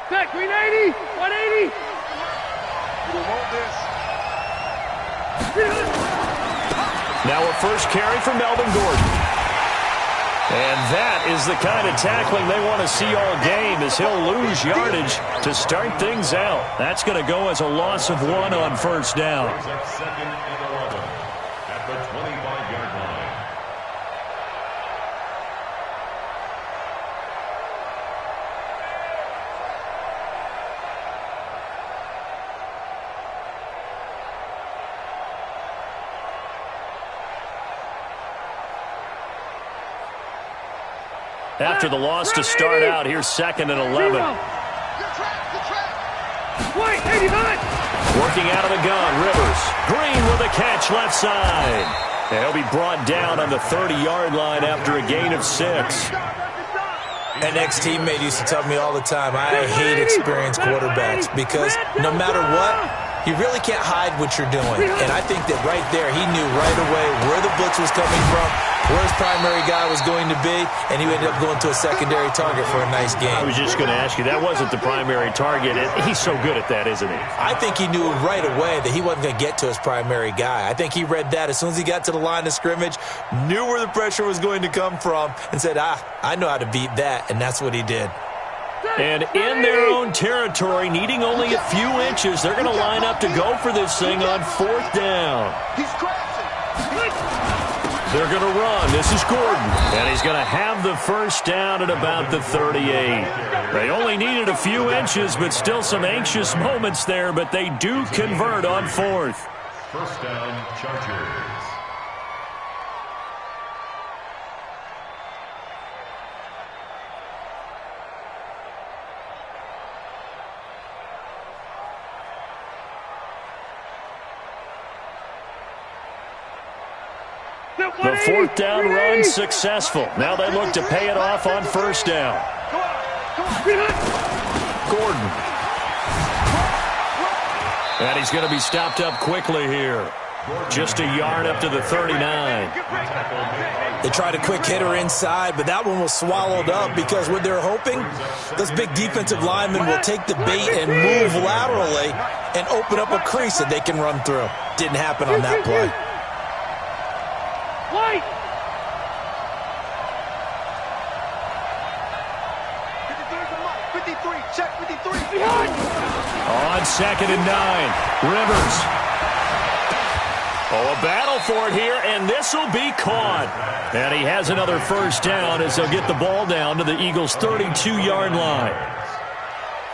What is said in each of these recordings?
Back, 380, 180. We want this. Now a first carry for Melvin Gordon. And that is the kind of tackling they want to see all game, as he'll lose yardage to start things out. That's going to go as a loss of 1 on first down. Second and 11 at the 25-yard line. After the loss to start out, here's second and 11. White, 89. Working out of the gun, Rivers. Green with a catch left side. And he'll be brought down on the 30-yard line after a gain of 6. An ex-teammate used to tell me all the time, I hate experienced quarterbacks because no matter what, you really can't hide what you're doing. And I think that right there, he knew right away where the blitz was coming from, where his primary guy was going to be, and he ended up going to a secondary target for a nice game. I was just going to ask you, that wasn't the primary target. He's so good at that, isn't he? I think he knew right away that he wasn't going to get to his primary guy. I think he read that as soon as he got to the line of scrimmage, knew where the pressure was going to come from, and said, I know how to beat that, and that's what he did. And in their own territory, needing only a few inches, they're going to line up to go for this thing on 4th down. He's crashing. They're going to run. This is Gordon. And he's going to have the first down at about the 38. They only needed a few inches, but still some anxious moments there, but they do convert on 4th. First down, Chargers. The 4th down run successful. Now they look to pay it off on first down. Gordon. And he's going to be stopped up quickly here. Just a yard up to the 39. They tried a quick hitter inside, but that one was swallowed up because what they're hoping, those big defensive linemen will take the bait and move laterally and open up a crease that they can run through. Didn't happen on that play. White. 53, check 53. On 2nd and 9, Rivers. Oh, a battle for it here, and this will be caught. And he has another first down as they'll get the ball down to the Eagles' 32-yard line.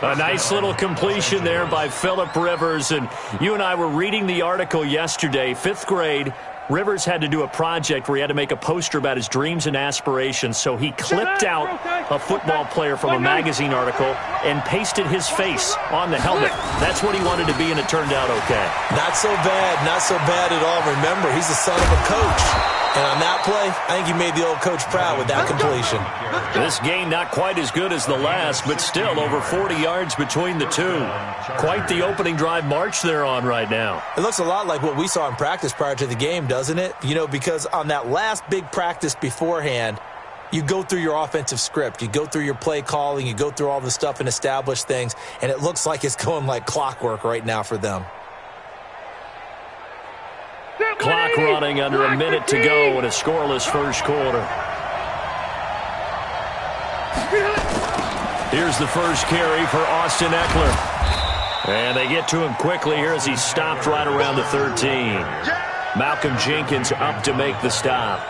A nice little completion there by Phillip Rivers. And you and I were reading the article yesterday, 5th grade. Rivers had to do a project where he had to make a poster about his dreams and aspirations, so he clipped out a football player from a magazine article and pasted his face on the helmet. That's what he wanted to be, and it turned out okay. Not so bad at all. Remember, he's the son of a coach. And on that play, I think he made the old coach proud with that completion. This game not quite as good as the last, but still over 40 yards between the two. Quite the opening drive march they're on right now. It looks a lot like what we saw in practice prior to the game, doesn't it? You know, because on that last big practice beforehand, you go through your offensive script. You go through your play calling. You go through all the stuff and establish things. And it looks like it's going like clockwork right now for them. Clock running under a minute to go in a scoreless first quarter. Here's the first carry for Austin Eckler. And they get to him quickly here as he's stopped right around the 13. Malcolm Jenkins up to make the stop.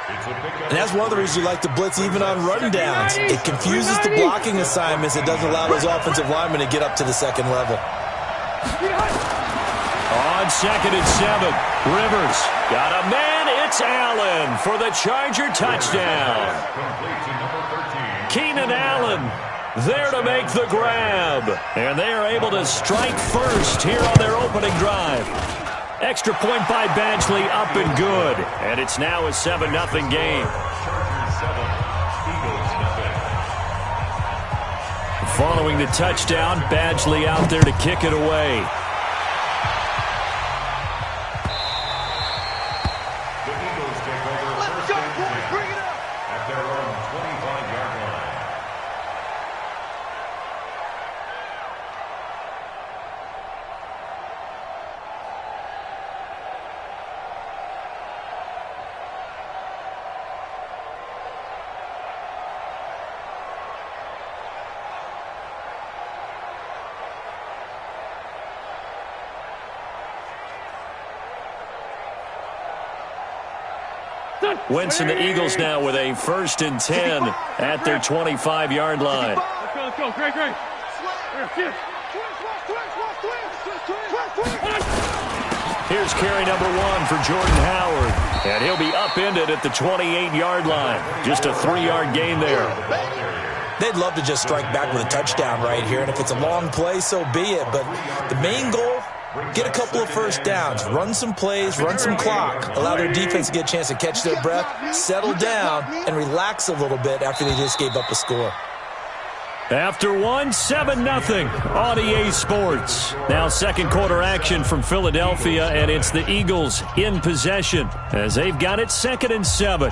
And that's one of the reasons you like to blitz even on rundowns. It confuses the blocking assignments. It doesn't allow those offensive linemen to get up to the second level. On 2nd and 7, Rivers got a man. It's Allen for the Charger touchdown. Keenan Allen there to make the grab. And they are able to strike first here on their opening drive. Extra point by Badgley, up and good. And it's now a 7-0 game. Following the touchdown, Badgley out there to kick it away. Wentz and the Eagles now with a 1st and 10 at their 25-yard line. Let's go. Great. Here's carry number 1 for Jordan Howard, and he'll be upended at the 28-yard line. Just a 3-yard gain there. They'd love to just strike back with a touchdown right here, and if it's a long play, so be it. But the main goal, get a couple of first downs, run some plays, run some clock, allow their defense to get a chance to catch their breath, settle down, and relax a little bit after they just gave up a score. After 7-0 on EA Sports. Now second quarter action from Philadelphia, and it's the Eagles in possession as they've got it 2nd and 7.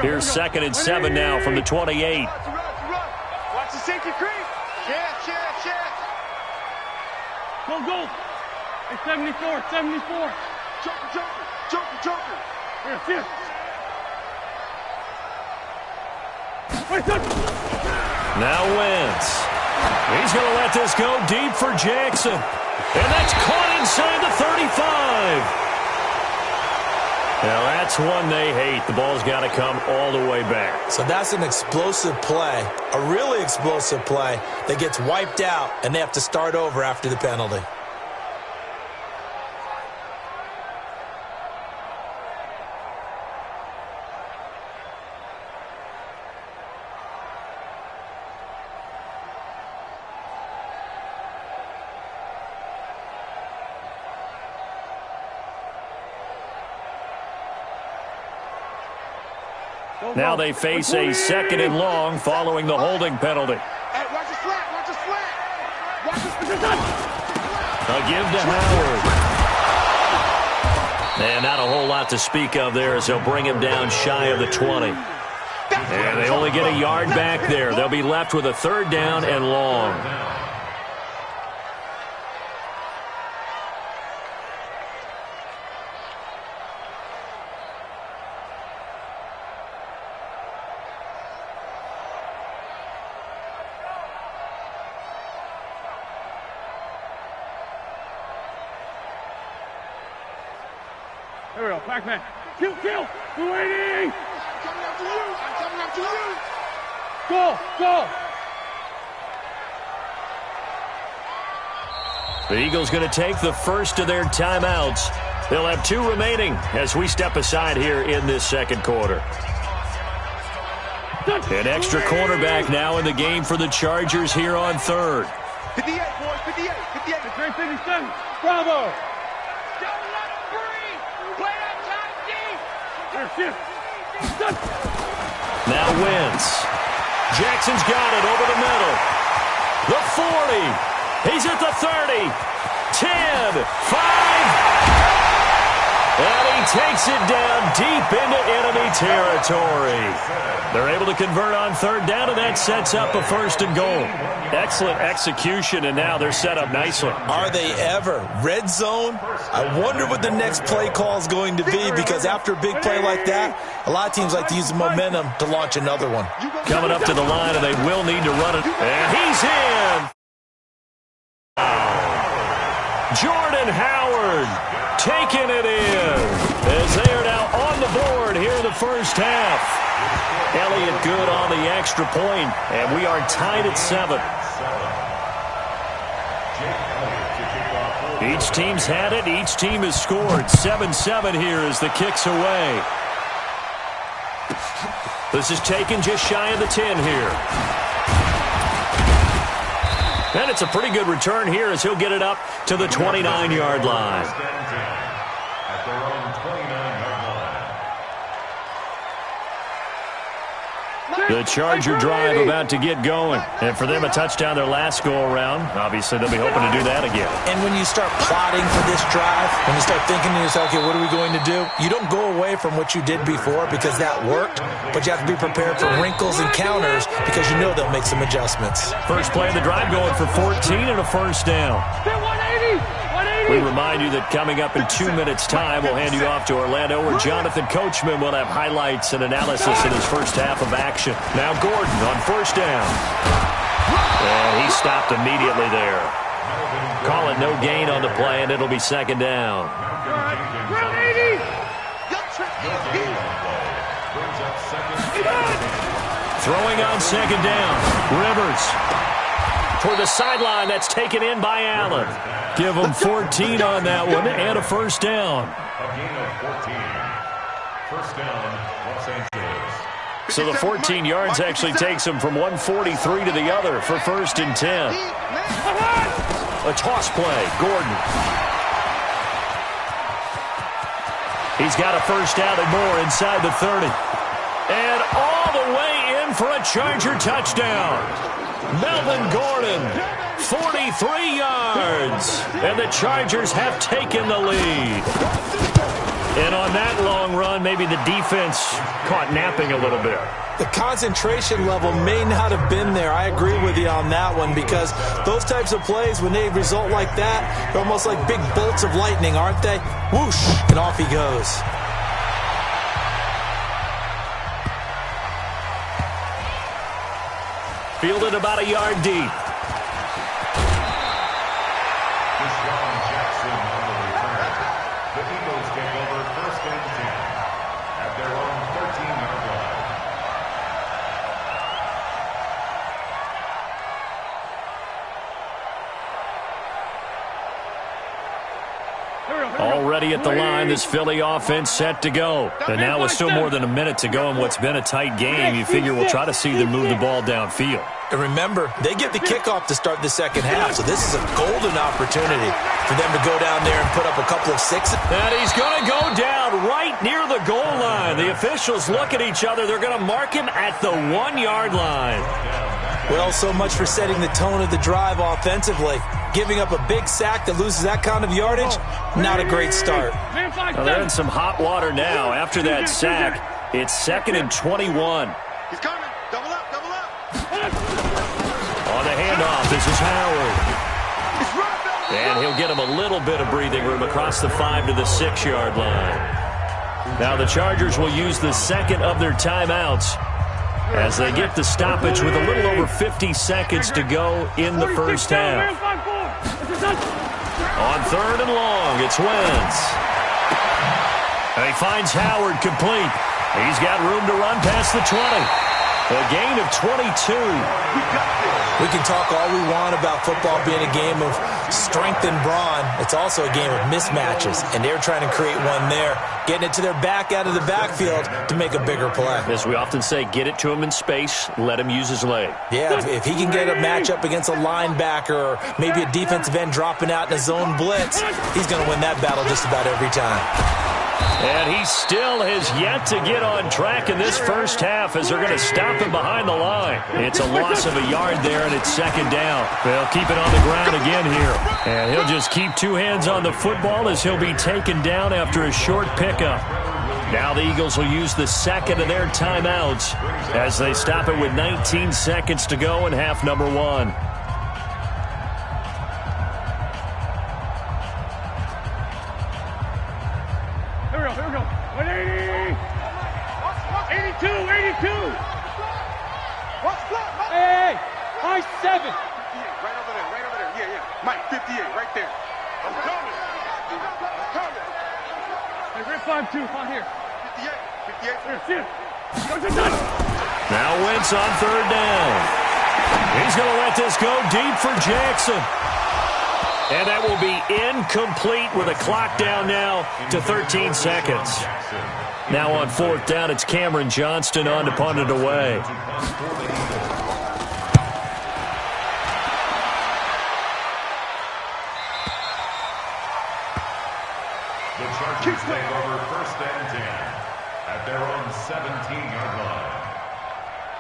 Here's 2nd and 7 now from the 28. Watch the safety creep. Chance. Go. It's 74. Joker. Here. Now Wentz. He's going to let this go deep for Jackson. And that's caught inside the 35. Now, that's one they hate. The ball's got to come all the way back. So that's an explosive play, a really explosive play that gets wiped out, and they have to start over after the penalty. Now they face a 2nd and long following the holding penalty. Hey, watch the slat. A give to Howard. And not a whole lot to speak of there as they'll bring him down shy of the 20. And they only get a yard back there. They'll be left with a 3rd down and long. Here we go. Pac-Man. Kill. 280. I'm coming after you. Go. The Eagles going to take the first of their timeouts. They'll have 2 remaining as we step aside here in this second quarter. An extra cornerback now in the game for the Chargers here on 3rd. 58, boys. 58. It's 57. Bravo. Now Wentz. Jackson's got it over the middle. The 40. He's at the 30. 10. 5. And he takes it down deep into enemy territory. They're able to convert on 3rd down, and that sets up a 1st and goal. Excellent execution, and now they're set up nicely. Are they ever? Red zone? I wonder what the next play call is going to be, because after a big play like that, a lot of teams like to use the momentum to launch another one. Coming up to the line, and they will need to run it. And he's in. Jordan Howard taking it in as they are now on the board here in the first half. Elliott good on the extra point, and we are tied at 7. Each team's had it. Each team has scored. 7-7 here as the kick's away. This is taken just shy of the 10 here. And it's a pretty good return here as he'll get it up to the 29-yard line. At their own 29-yard line. The Charger drive about to get going. And for them, a touchdown their last go-around. Obviously, they'll be hoping to do that again. And when you start plotting for this drive, when you start thinking to yourself, okay, what are we going to do? You don't go away from what you did before because that worked, but you have to be prepared for wrinkles and counters because you know they'll make some adjustments. First play of the drive going for 14 and a first down. 180. We remind you that coming up in 2 minutes' time, we'll hand you off to Orlando, where Jonathan Coachman will have highlights and analysis in his first half of action. Now Gordon on first down. And he stopped immediately there. Calling no gain on the play, and it'll be second down. Throwing on second down. Rivers. Toward the sideline, that's taken in by Allen. Give him 14 on that one and a first down. A gain of 14. First down, Los Angeles. So the 14 yards actually takes him from 143 to the other for first and 10. A toss play, Gordon. He's got a first down and more inside the 30. And all the way in for a Charger touchdown. Melvin Gordon, 43 yards. And the Chargers have taken the lead. And on that long run, maybe the defense caught napping a little bit. The concentration level may not have been there. I agree with you on that one because those types of plays, when they result like that, they're almost like big bolts of lightning, aren't they? Whoosh, and off he goes. Fielded about a yard deep. The Eagles take over first and 10 at their own 13-yard line. Already at the line, this Philly offense set to go. And now with still more than a minute to go in what's been a tight game, you figure we'll try to see them move the ball downfield. And remember, they get the kickoff to start the second half, so this is a golden opportunity for them to go down there and put up a couple of sixes. And he's going to go down right near the goal line. The officials look at each other. They're going to mark him at the 1-yard line. Well, so much for setting the tone of the drive offensively. Giving up a big sack that loses that kind of yardage, not a great start. Well, they're in some hot water now. After that sack, it's 2nd and 21. He's coming. Double up, double up. On the handoff, this is Howard. And he'll get him a little bit of breathing room across the 5 to the 6-yard line. Now the Chargers will use the second of their timeouts as they get the stoppage with a little over 50 seconds to go in the first half. On 3rd and long, it's Wentz. And he finds Howard complete. He's got room to run past the 20. A gain of 22. We can talk all we want about football being a game of strength and brawn. It's also a game of mismatches, and they're trying to create one there, getting it to their back out of the backfield to make a bigger play. As we often say, get it to him in space, let him use his leg. Yeah, if he can get a matchup against a linebacker or maybe a defensive end dropping out in a zone blitz, he's going to win that battle just about every time. And he still has yet to get on track in this first half as they're going to stop him behind the line. It's a loss of a yard there, and it's second down. They'll keep it on the ground again here. And he'll just keep two hands on the football as he'll be taken down after a short pickup. Now the Eagles will use the second of their timeouts as they stop it with 19 seconds to go in half number 1. Here we go. 180. 82. Hey, high 7. Right over there. Yeah. Mike, 58, right there. I'm coming. Hey, we're 5-2. Come here. 58. Here, see it. Now Wentz on 3rd down. He's going to let this go deep for Jackson. And that will be incomplete with a clock down now to 13 seconds. Now on 4th down, it's Cameron Johnston on to punt it away. The Chargers take over first and 10 at their own 17-yard line.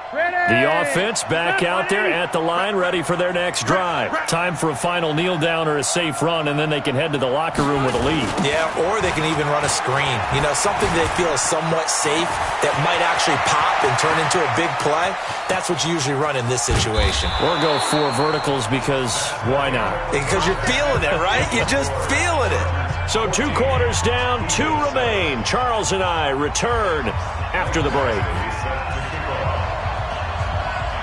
The offense back out there at the line, ready for their next drive. Time for a final kneel down or a safe run, and then they can head to the locker room with a lead. Yeah, or they can even run a screen. You know, something they feel is somewhat safe that might actually pop and turn into a big play. That's what you usually run in this situation. Or go 4 verticals because why not? Because you're feeling it, right? You're just feeling it. So 2 quarters down, 2 remain. Charles and I return after the break.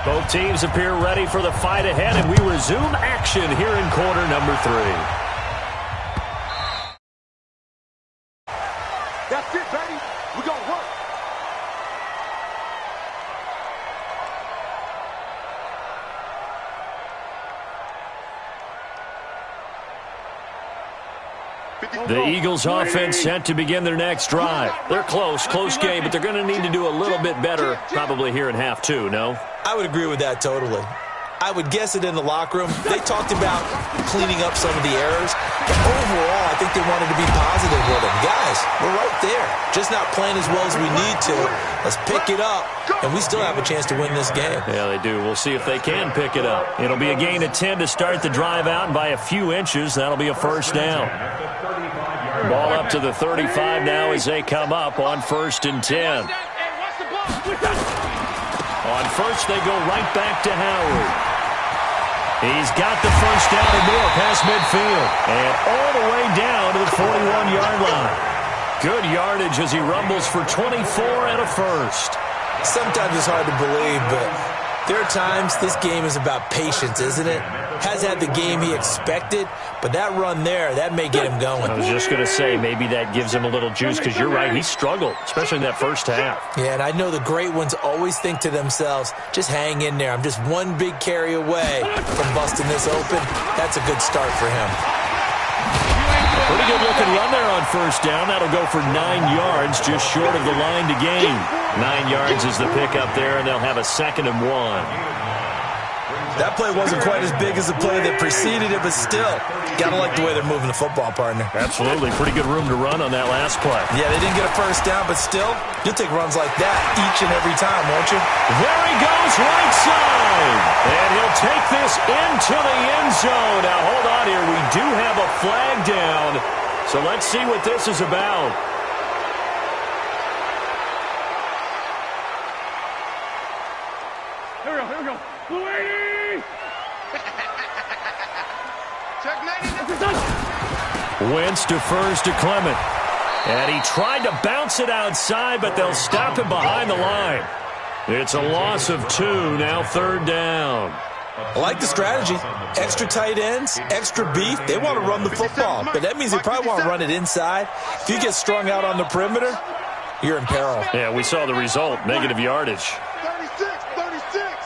Both teams appear ready for the fight ahead, and we resume action here in quarter number 3. That's it, baby. We're going to work. The Eagles offense set to begin their next drive. They're close game, but they're going to need to do a little bit better probably here in half 2, no? I would agree with that totally. I would guess it in the locker room. They talked about cleaning up some of the errors. But overall, I think they wanted to be positive with them. Guys, we're right there. Just not playing as well as we need to. Let's pick it up, and we still have a chance to win this game. Yeah, they do. We'll see if they can pick it up. It'll be a gain of 10 to start the drive out, and by a few inches, that'll be a first down. Ball up to the 35 now as they come up on 1st and 10. On first, they go right back to Howard. He's got the first down and more past midfield. And all the way down to the 41-yard line. Good yardage as he rumbles for 24 and a first. Sometimes it's hard to believe, but there are times this game is about patience, isn't it? Has had the game he expected, but that run there, that may get him going. I was just going to say, maybe that gives him a little juice, because you're right, he struggled, especially in that first half. Yeah, and I know the great ones always think to themselves, just hang in there. I'm just one big carry away from busting this open. That's a good start for him. Pretty good looking run there on first down. That'll go for 9 yards, just short of the line to gain. 9 yards is the pickup there, and they'll have a 2nd and 1. That play wasn't quite as big as the play that preceded it, but still, gotta like the way they're moving the football, partner. Absolutely. Pretty good room to run on that last play. Yeah, they didn't get a first down, but still, you'll take runs like that each and every time, won't you? There he goes, right side. And he'll take this into the end zone. Now, hold on here. We do have a flag down. So let's see what this is about. Here we go. Blue 80! Check 90. Wentz defers to Clement. And he tried to bounce it outside, but they'll stop him behind the line. It's a loss of 2, now 3rd down. I like the strategy. Extra tight ends, extra beef. They want to run the football, but that means they probably want to run it inside. If you get strung out on the perimeter, you're in peril. Yeah, we saw the result, negative yardage. 36.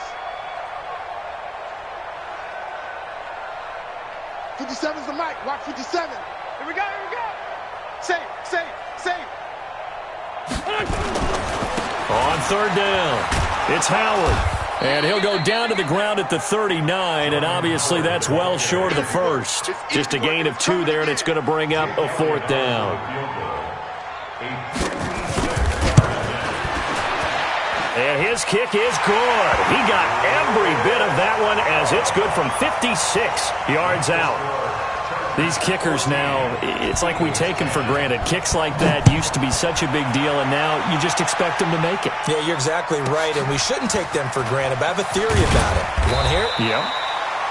57's the mic. Watch 57. Here we go. Safe. On 3rd down, it's Howard. And he'll go down to the ground at the 39, and obviously that's well short of the first. Just a gain of 2 there, and it's going to bring up a 4th down. And his kick is good. He got every bit of that one as it's good from 56 yards out. These kickers now, it's like we take them for granted. Kicks like that used to be such a big deal, and now you just expect them to make it. Yeah, you're exactly right, and we shouldn't take them for granted, but I have a theory about it. You want to hear it? Yeah.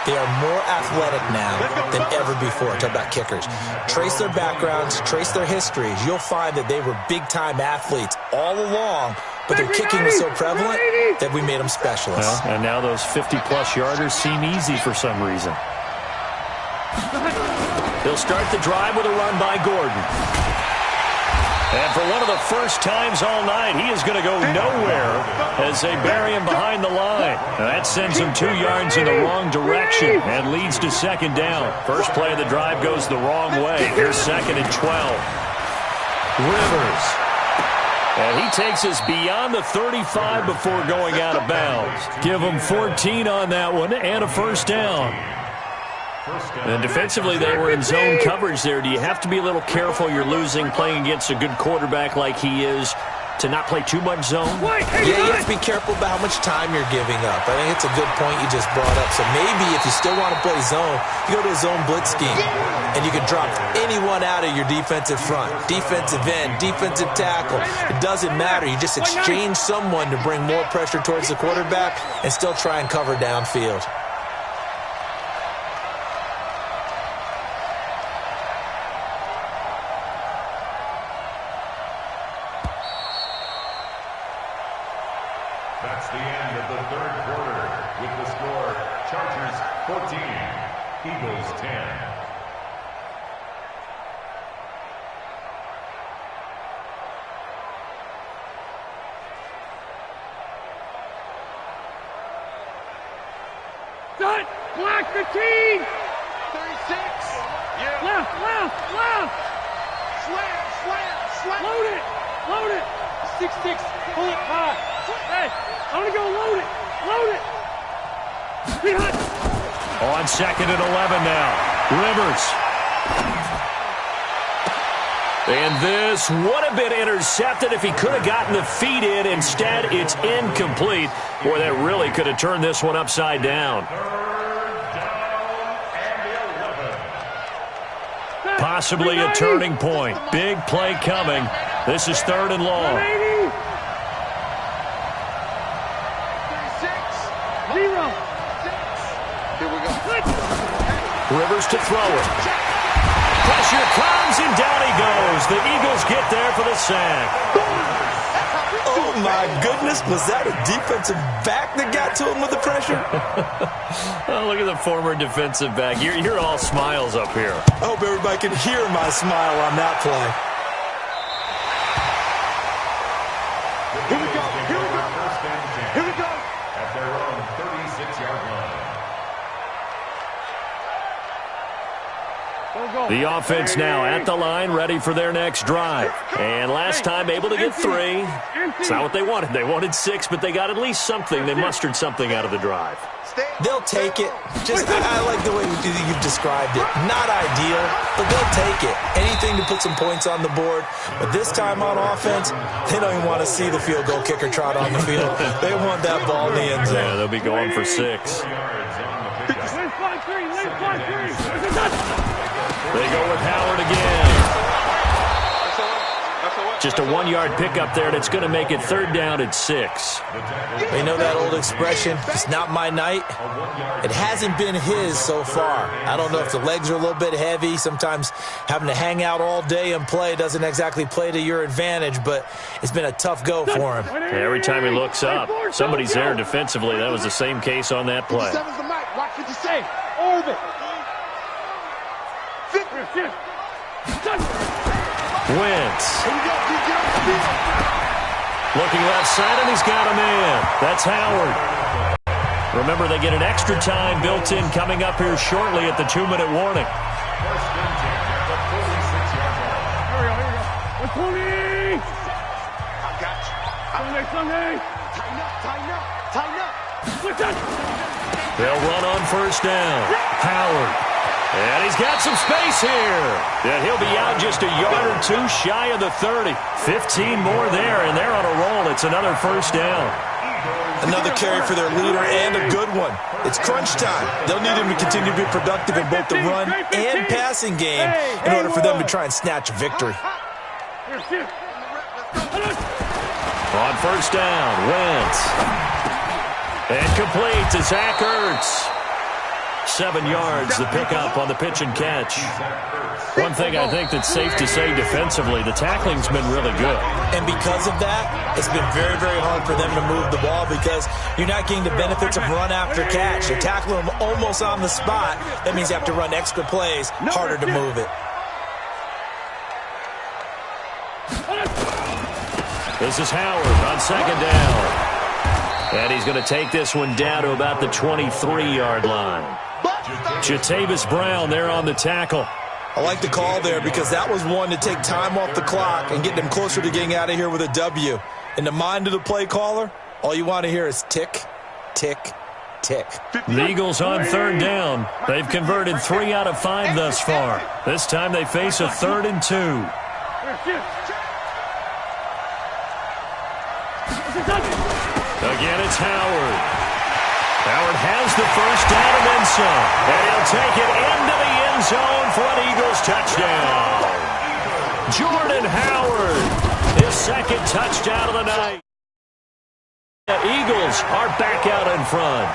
They are more athletic now than ever before. Talk about kickers. Trace their backgrounds, trace their histories. You'll find that they were big-time athletes all along, but their kicking was so prevalent that we made them specialists. Well, and now those 50-plus yarders seem easy for some reason. He'll start the drive with a run by Gordon. And for one of the first times all night, he is going to go nowhere as they bury him behind the line. Now that sends him 2 yards in the wrong direction and leads to 2nd down. First play of the drive goes the wrong way. Here's 2nd and 12. Rivers. And he takes us beyond the 35 before going out of bounds. Give him 14 on that one and a first down. And defensively, they were in zone coverage there. Do you have to be a little careful? You're losing, playing against a good quarterback like he is. to not play too much zone? Yeah, you have to be careful about how much time you're giving up. I think it's a good point you just brought up. So maybe if you still want to play zone, you go to a zone blitz scheme, and you can drop anyone out of your defensive front, defensive end, defensive tackle. It doesn't matter. You just exchange someone to bring more pressure towards the quarterback and still try and cover downfield. That's the end of the third quarter with the score Chargers 14, Eagles 10. Done. Block the team. 36. Yeah. Left. Slam. Load it. 6-6. Pull it high. Hey, I want to go load it. Behind. On 2nd and 11 now. Rivers. And this would have been intercepted if he could have gotten the feet in. Instead, it's incomplete. Boy, that really could have turned this one upside down. Possibly a turning point. Big play coming. This is 3rd and long. 0. Here we go. Rivers to throw it. Pressure comes, and down he goes. The Eagles get there for the sack. Oh, my goodness. Was that a defensive back that got to him with the pressure? Oh, look at the former defensive back. You're all smiles up here. I hope everybody can hear my smile on that play. Here we go. At their own 36-yard line. The offense now at the line, ready for their next drive. And last time able to get 3. It's not what they wanted. They wanted 6, but they got at least something. They mustered something out of the drive. They'll take it. I like the way you've described it. Not ideal, but they'll take it. Anything to put some points on the board. But this time on offense, they don't even want to see the field goal kicker trot on the field. They want that ball in the end zone. Yeah, they'll be going for 6. They go with Howard again. Just a 1-yard pickup there, and it's going to make it 3rd down at 6. You know that old expression, it's not my night? It hasn't been his so far. I don't know if the legs are a little bit heavy. Sometimes having to hang out all day and play doesn't exactly play to your advantage, but it's been a tough go for him. Every time he looks up, somebody's there defensively. That was the same case on that play. 57's the mic. Watch 57. Orbit. Wentz. Looking left side, and he's got him in. That's Howard. Remember, they get an extra time built in coming up here shortly at the 2-minute warning. Here we go. 20. I got you. Sunday. Tighten up. Switch up. They'll run on 1st down. Howard. And he's got some space here. And he'll be out just a yard or 2 shy of the 30. 15 more there, and they're on a roll. It's another 1st down. Another carry for their leader, and a good one. It's crunch time. They'll need him to continue to be productive in both the run and passing game in order for them to try and snatch a victory. On 1st down, Wentz. And complete to Zach Ertz. 7 yards, the pickup on the pitch and catch. One thing I think that's safe to say defensively, the tackling's been really good. And because of that, it's been very, very hard for them to move the ball because you're not getting the benefits of run after catch. You're tackling them almost on the spot. That means you have to run extra plays, harder to move it. This is Howard on 2nd down. And he's going to take this one down to about the 23-yard line. Jatavis Brown there on the tackle. I like the call there because that was one to take time off the clock and get them closer to getting out of here with a W. In the mind of the play caller, all you want to hear is tick, tick, tick. The Eagles on 3rd down. They've converted 3 out of 5 thus far. This time they face a 3rd and 2. Again, it's Howard. Howard has the first down and then some. And he'll take it into the end zone for an Eagles touchdown. Jordan Howard, his second touchdown of the night. The Eagles are back out in front.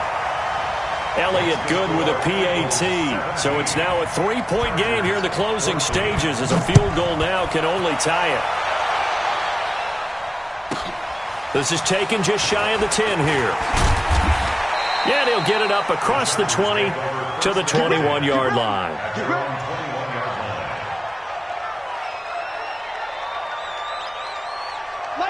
Elliott good with a PAT. So it's now a 3-point game here in the closing stages as a field goal now can only tie it. This is taken just shy of the 10 here. Yeah, he'll get it up across the 20 to the 21-yard line.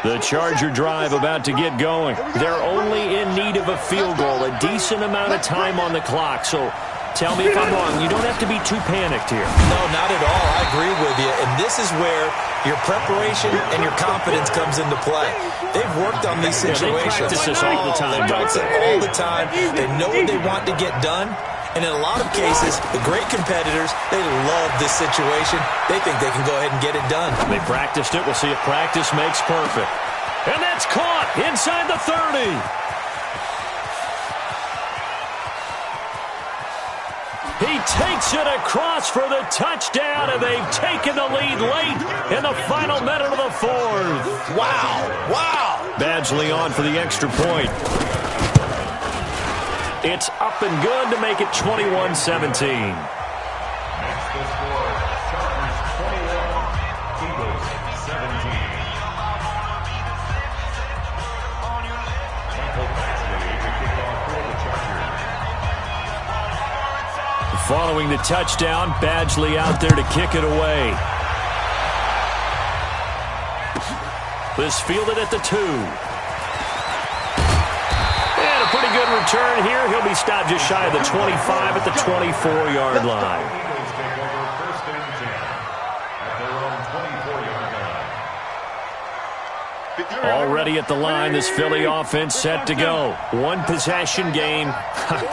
The Charger drive about to get going. They're only in need of a field goal, a decent amount of time on the clock. So tell me if I'm wrong. You don't have to be too panicked here. No, not at all. I agree with you. And this is where your preparation and your confidence comes into play. They've worked on these situations. They practice this all the time. They practice it all the time. They know what they want to get done. And in a lot of cases, the great competitors, they love this situation. They think they can go ahead and get it done. They practiced it. We'll see if practice makes perfect. And that's caught inside the 30. He takes it across for the touchdown, and they've taken the lead late in the final minute of the fourth. Wow. Wow. Badgley on for the extra point. It's up and good to make it 21-17. Next the score, Chargers 21, Eagles 17. Michael Badgley to kick off for the Chargers. Following the touchdown, Badgley out there to kick it away. This fielded at the 2. Pretty good return here. He'll be stopped just shy of the 25 at the 24-yard line. Eagles take over first and 10 at their own 24-yard line. Already at the line, this Philly offense set to go. One possession game.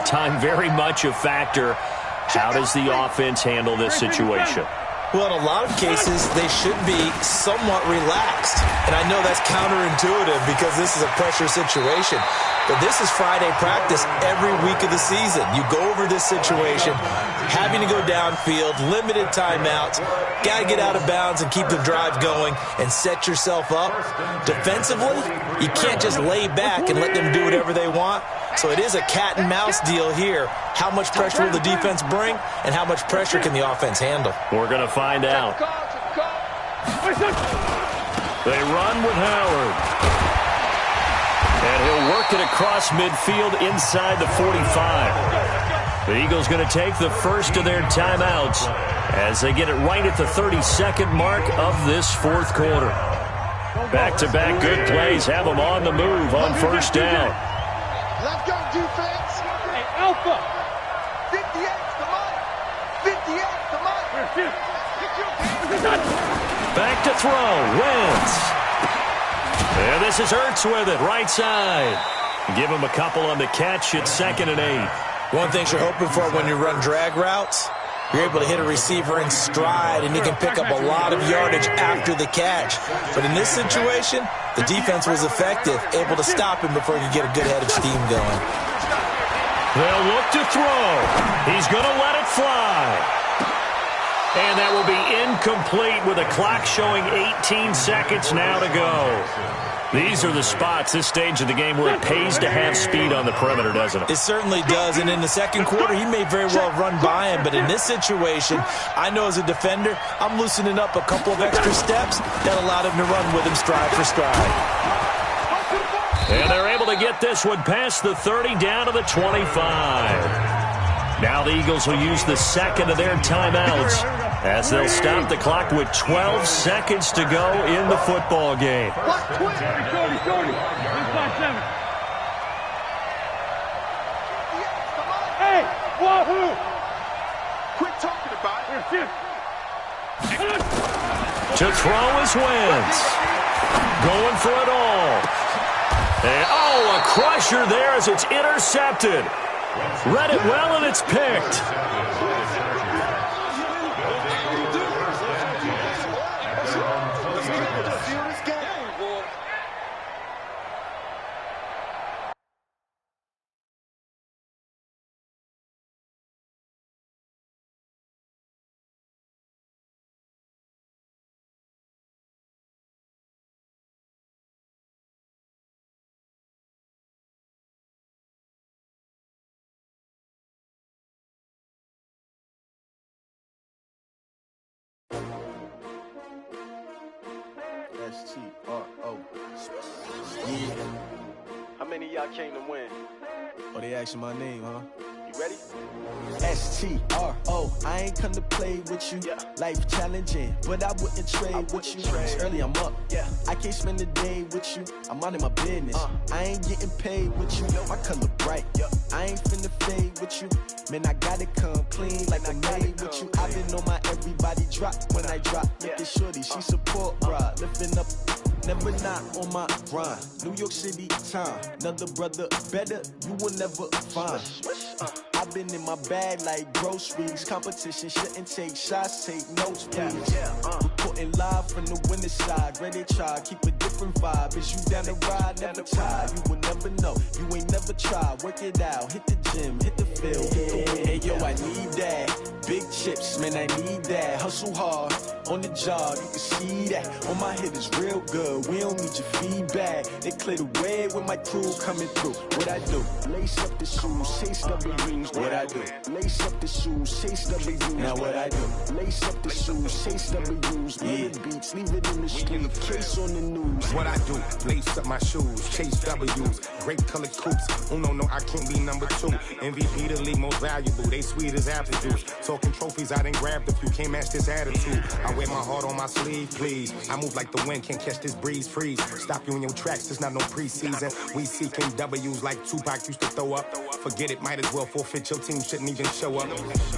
Time very much a factor. How does the offense handle this situation? Well, in a lot of cases, they should be somewhat relaxed. And I know that's counterintuitive because this is a pressure situation. But this is Friday practice every week of the season. You go over this situation, having to go downfield, limited timeouts, got to get out of bounds and keep the drive going and set yourself up. Defensively, you can't just lay back and let them do whatever they want. So it is a cat and mouse deal here. How much pressure will the defense bring and how much pressure can the offense handle? We're going to find out. They run with Howard. And he'll work it across midfield inside the 45. The Eagles going to take the first of their timeouts as they get it right at the 32nd mark of this fourth quarter. Back-to-back good plays have them on the move on first down. Let's go, defense. Hey, Alpha. 58's the mark. 58's the mark. Back to throw. Wentz. And this is Ertz with it, right side. Give him a couple on the catch. It's 2nd and 8. One thing you're hoping for when you run drag routes, you're able to hit a receiver in stride, and you can pick up a lot of yardage after the catch. But in this situation, the defense was effective, able to stop him before you get a good head of steam going. They'll look to throw. He's going to let it fly. And that will be incomplete with a clock showing 18 seconds now to go. These are the spots, this stage of the game, where it pays to have speed on the perimeter, doesn't it? It certainly does, and in the second quarter, he may very well run by him, but in this situation, I know as a defender, I'm loosening up a couple of extra steps that allowed him to run with him stride for stride. And they're able to get this one past the 30 down to the 25. Now the Eagles will use the second of their timeouts as they'll stop the clock with 12 seconds to go in the football game. Hey, wahoo! Quit talking about it. To throw is Wentz. Going for it all. And, oh, a crusher there as it's intercepted. Read it well, and it's picked. S-T-R-O. Yeah. How many of y'all came to win? Oh, they asking my name, huh? You ready? S-T-R-O. I ain't come to play with you. Yeah. Life challenging, but I wouldn't trade with you. It's early, I'm up. Yeah. I can't spend the day with you. I'm out in my business. I ain't getting paid with you. My color bright. I ain't finna fade with you. Man, I gotta come clean like I'm made with you. I've been on my everybody drop when I drop. Look at shorty, she support, bruh. Lifting up, never not on my grind. New York City time, another brother better, you will never find. I've been in my bag like groceries. Competition shouldn't take shots, take notes, please. Reporting live from the winning side. Ready to try, keep a different vibe. Is you down the ride, never tired. You will never know, you ain't never tried. Work it out, hit the gym, hit the field, hit the wind. Hey yo, I need that. Big chips, man, I need that. Hustle hard, on the job, you can see that. On my hit is real good, we don't need your feedback. They clear the way with my crew coming through. What I do? Lace up the shoes, chase W's. What I do? Lace up the shoes, chase W's. Now what I do? Lace up the shoes, chase W's. Yeah. Beats, leave it in the street, case on the news. What I do? Lace up my shoes, chase W's. Great colored coops. Oh no, I can't be number 2. MVP the league most valuable. They sweet as apple juice. Talking trophies, I done grabbed a few. Can't match this attitude. I wear my heart on my sleeve, please. I move like the wind, can't catch this breeze, freeze. Stop you in your tracks, there's not no preseason. We seeking W's like Tupac used to throw up. Forget it, might as well forfeit, your team shouldn't even show up.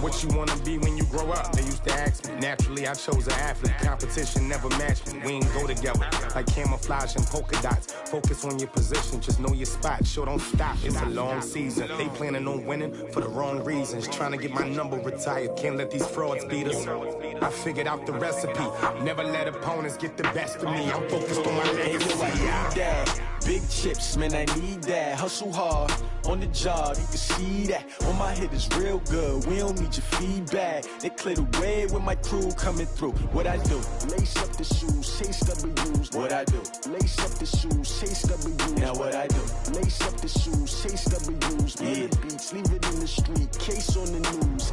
What you wanna be when you grow up? They used to ask me. Naturally, I chose an athlete. Competition never matched me. We ain't go together like camouflage and polka dots. Focus on your position, just know your spot. Sure, don't stop, it's a long season. They planning on winning for the wrong reasons. Trying to get my number retired, can't let these frauds beat us. I figured out the recipe. Never let opponents get the best of me. I'm focused on my legacy. I need that. Big chips, man, I need that. Hustle hard, on the job, you can see that. On my hit is real good, we don't need your feedback. They clear the way with my crew coming through. What I do? Lace up the shoes, chase W's. What I do? Lace up the shoes, chase W's. Now what I do? Lace up the shoes, chase W's. Yeah. Beats, leave it in the street, case on the news.